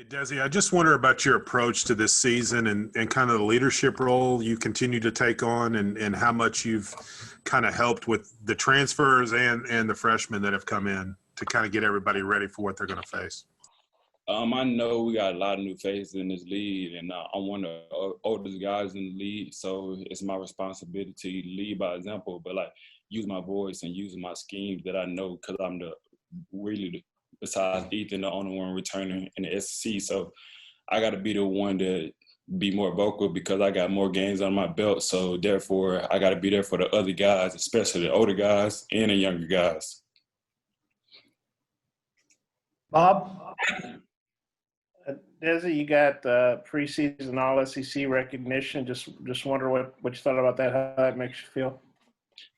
Desi, I just wonder about your approach to this season and kind of the leadership role you continue to take on and how much you've kind of helped with the transfers and the freshmen that have come in to kind of get everybody ready for what they're going to face. I know we got a lot of new faces in this league, and I'm one of the oldest guys in the league, so it's my responsibility to lead by example, but like use my voice and use my schemes that I know because I'm besides Ethan, the only one returning in the SEC. So I got to be the one to be more vocal because I got more games on my belt. So therefore, I got to be there for the other guys, especially the older guys and the younger guys. Bob? Desi, you got preseason All SEC recognition. Just wonder what you thought about that, how that makes you feel.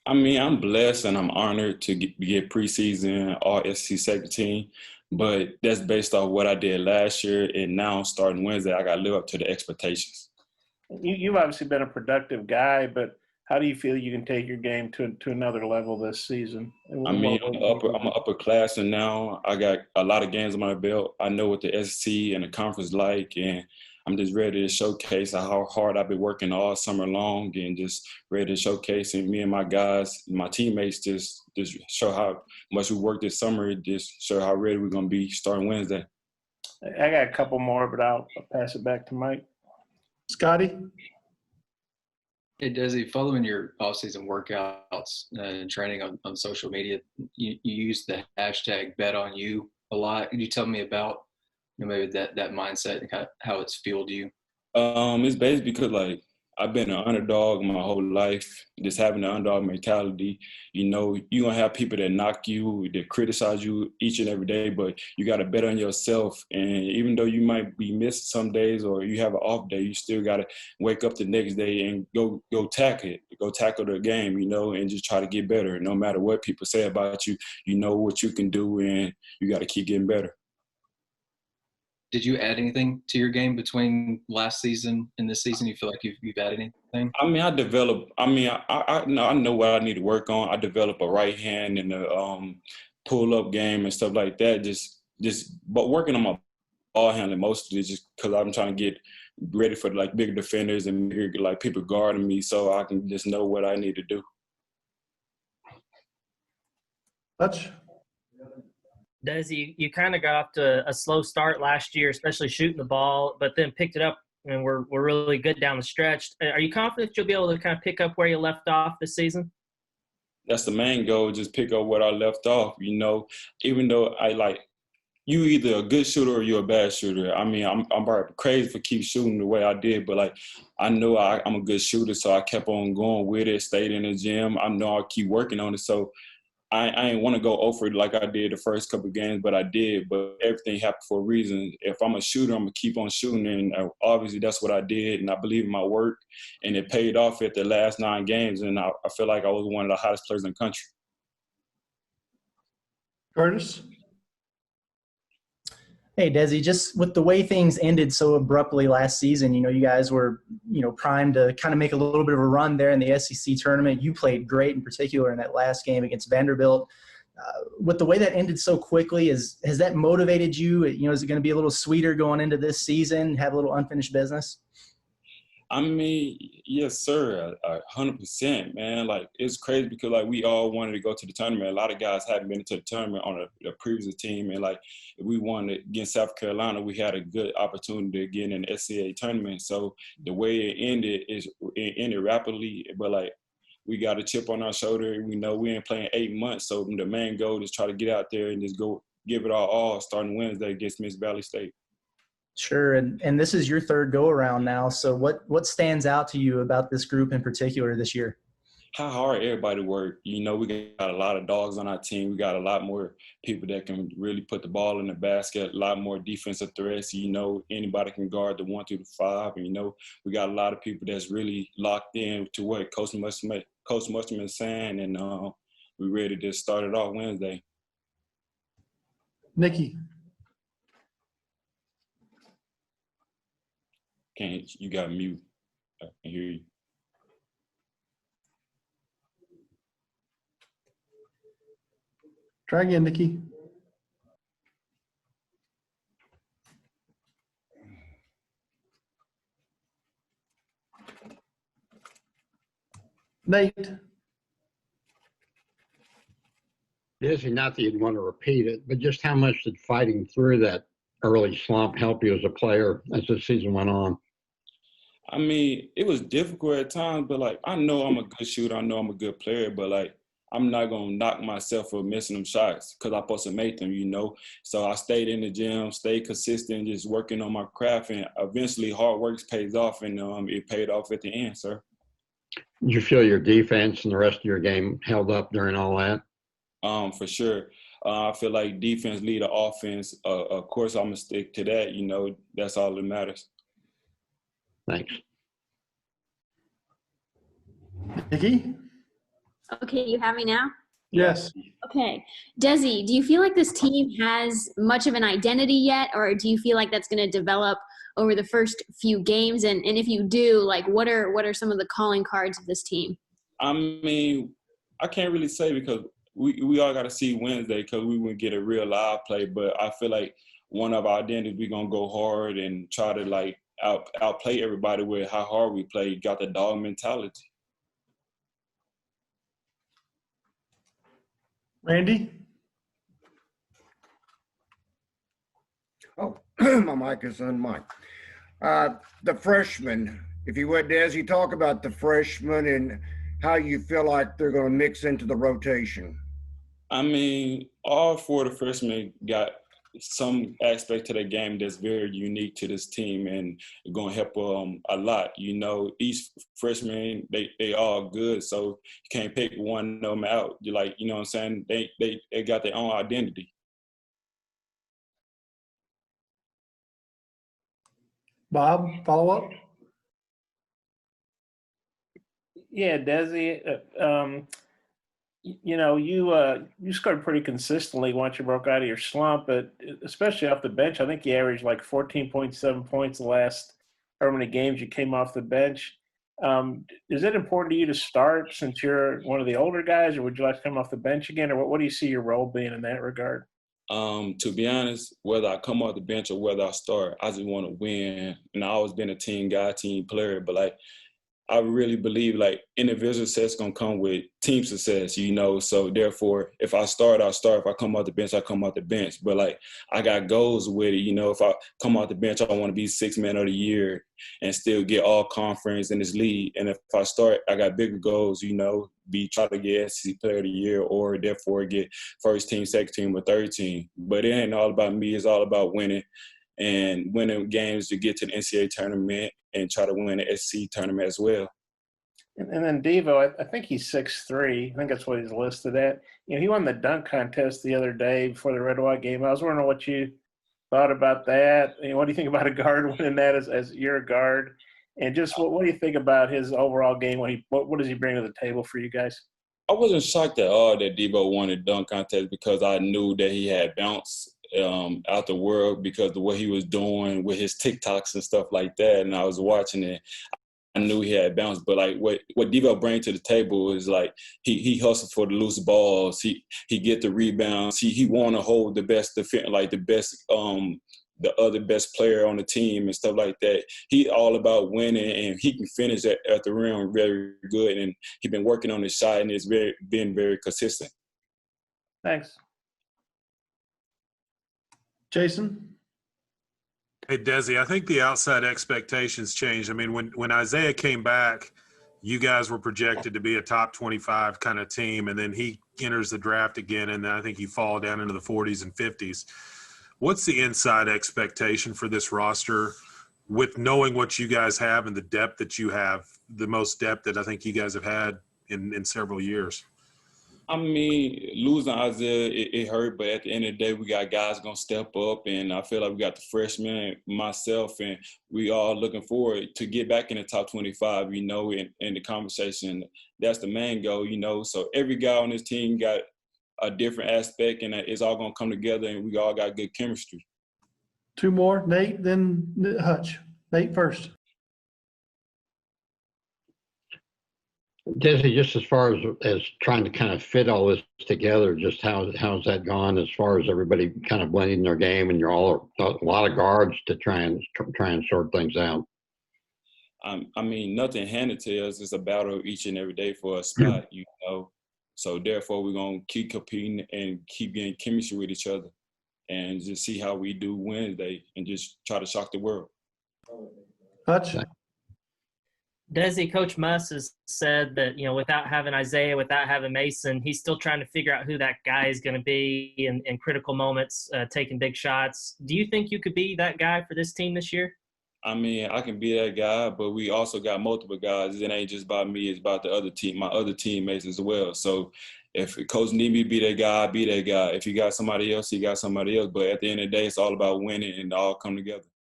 I mean, I'm blessed and I'm honored to get preseason All SEC second team, but that's based off what I did last year, and now starting Wednesday, I got to live up to the expectations. You've obviously been a productive guy, but how do you feel you can take your game to another level this season? I mean, I'm an upperclassman now. I got a lot of games on my belt. I know what the SEC and the conference like, and I'm just ready to showcase how hard I've been working all summer long and just ready to showcase. And me and my guys, my teammates, just show how much we worked this summer, just show how ready we're going to be starting Wednesday. I got a couple more, but I'll pass it back to Mike. Scotty? Hey, Desi, following your off-season workouts and training on social media, you use the hashtag #BetOnYou a lot. Can you tell me about maybe that mindset and kind of how it's fueled you? It's basically because, like, I've been an underdog my whole life, just having the underdog mentality. You know, you're going to have people that knock you, that criticize you each and every day, but you got to bet on yourself. And even though you might be missing some days or you have an off day, you still got to wake up the next day and go tackle it, go tackle the game, you know, and just try to get better. No matter what people say about you, you know what you can do, and you got to keep getting better. Did you add anything to your game between last season and this season? You feel like you've added anything? I mean, I know what I need to work on. I developed a right hand and a pull-up game and stuff like that. But working on my ball handling mostly just because I'm trying to get ready for like bigger defenders and bigger like people guarding me, so I can just know what I need to do. Hutch? Desi, you kind of got off to a slow start last year, especially shooting the ball, but then picked it up and we're really good down the stretch. Are you confident you'll be able to kind of pick up where you left off this season? That's the main goal, just pick up what I left off, you know, even though you either a good shooter or you're a bad shooter. I mean, I'm probably crazy for keep shooting the way I did, but like I know I'm a good shooter, so I kept on going with it, stayed in the gym. I know I'll keep working on it, so I ain't want to go over it like I did the first couple of games, but I did. But everything happened for a reason. If I'm a shooter, I'm going to keep on shooting. And obviously that's what I did. And I believe in my work. And it paid off at the last 9 games. And I feel like I was one of the hottest players in the country. Curtis? Hey, Desi, just with the way things ended so abruptly last season, you guys were, primed to kind of make a little bit of a run there in the SEC tournament. You played great in particular in that last game against Vanderbilt. With the way that ended so quickly, has that motivated you? Is it going to be a little sweeter going into this season, have a little unfinished business? I mean, yes, sir, 100%, man. Like, it's crazy because, like, we all wanted to go to the tournament. A lot of guys hadn't been to the tournament on the previous team. And, like, if we wanted against South Carolina, we had a good opportunity to get in the SCA tournament. So the way it ended rapidly. But, like, we got a chip on our shoulder. We know we ain't playing 8 months. So the main goal is try to get out there and just go give it our all starting Wednesday against Miss Valley State. Sure, and this is your third go-around now. So what stands out to you about this group in particular this year? How hard everybody worked. We got a lot of dogs on our team. We got a lot more people that can really put the ball in the basket, a lot more defensive threats. Anybody can guard the 1 through the 5. And, we got a lot of people that's really locked in to what Coach Musterman is saying, and we're ready to start it off Wednesday. Nikki? You got mute. I can hear you. Try again, Nikki. Nate. Desi, not that you'd want to repeat it, but just how much did fighting through that early slump help you as a player as the season went on? I mean, it was difficult at times, but like I know I'm a good shooter. I know I'm a good player, but like I'm not gonna knock myself for missing them shots because I'm supposed to make them, you know. So I stayed in the gym, stayed consistent, just working on my craft, and eventually hard work pays off, and it paid off at the end, sir. Did you feel your defense and the rest of your game held up during all that? For sure. I feel like defense lead the offense. Of course, I'm gonna stick to that. You know, that's all that matters. Thanks. Nikki? Okay, you have me now? Yes. Okay. Desi, do you feel like this team has much of an identity yet, or do you feel like that's going to develop over the first few games? And if you do, like, what are some of the calling cards of this team? I mean, I can't really say because we all got to see Wednesday because we wouldn't get a real live play. But I feel like one of our identities, we're going to go hard and try to, like, outplay everybody with how hard we play. Got the dog mentality. Randy? Oh, my mic is unmiked. The freshmen, if you would, Desi, talk about the freshmen and how you feel like they're going to mix into the rotation. I mean, all four of the freshmen got some aspect to the game that's very unique to this team and going to help a lot. You know, each freshman, they all good, so you can't pick one of them out. You're like, you know what I'm saying? They got their own identity. Bob, follow up? Yeah, Desi, you know, you scored pretty consistently once you broke out of your slump, but especially off the bench. I think you averaged like 14.7 points the last however many games you came off the bench. Is it important to you to start since you're one of the older guys, or would you like to come off the bench again, or what do you see your role being in that regard? To be honest, whether I come off the bench or whether I start, I just want to win. And I always been a team guy, team player, but like I really believe like individual success gonna come with team success, you know. So therefore, if I start, I'll start. If I come off the bench, I come off the bench. But like I got goals with it, you know. If I come off the bench, I want to be 6th man of the year and still get all conference in this league. And if I start, I got bigger goals, you know. Try to get SEC player of the year or therefore get first team, second team, or third team. But it ain't all about me. It's all about winning. And winning games to get to the NCAA tournament and try to win the SEC tournament as well. And then Devo, I think he's 6'3". I think that's what he's listed at. You know, he won the dunk contest the other day before the Red White game. I was wondering what you thought about that. You know, what do you think about a guard winning that as your guard? And just what do you think about his overall game? What does he bring to the table for you guys? I wasn't shocked at all that Devo won the dunk contest because I knew that he had bounce out the world because of what he was doing with his TikToks and stuff like that. And I was watching it. I knew he had bounce, but like what Devo brings to the table is like he hustles for the loose balls. He get the rebounds. He want to hold the best defense, like the best the other best player on the team and stuff like that. He all about winning, and he can finish at the rim very good. And he's been working on his shot, and it's been very consistent. Thanks. Jason? Hey, Desi, I think the outside expectations changed. I mean, when Isaiah came back, you guys were projected to be a top 25 kind of team, and then he enters the draft again, and I think you fall down into the 40s and 50s. What's the inside expectation for this roster with knowing what you guys have and the depth that you have, the most depth that I think you guys have had in several years? I mean, losing Isaiah, it hurt, but at the end of the day, we got guys going to step up, and I feel like we got the freshmen, myself, and we all looking forward to get back in the top 25, you know, in the conversation. That's the main goal, you know. So every guy on this team got a different aspect, and it's all going to come together, and we all got good chemistry. Two more, Nate, then Hutch. Nate first. Desi, just as far as trying to kind of fit all this together, just how's that gone as far as everybody kind of blending their game and you're all a lot of guards to try and sort things out? I mean, nothing handed to us. It's a battle each and every day for a spot, you know. So therefore, we're gonna keep competing and keep getting chemistry with each other, and just see how we do Wednesday, and just try to shock the world. Hutch? Desi, Coach Muss has said that, you know, without having Isaiah, without having Mason, he's still trying to figure out who that guy is going to be in critical moments, taking big shots. Do you think you could be that guy for this team this year? I mean, I can be that guy, but we also got multiple guys. It ain't just about me; it's about the other team, my other teammates as well. So, if Coach need me to be that guy, I be that guy. If you got somebody else, you got somebody else. But at the end of the day, it's all about winning and all come together.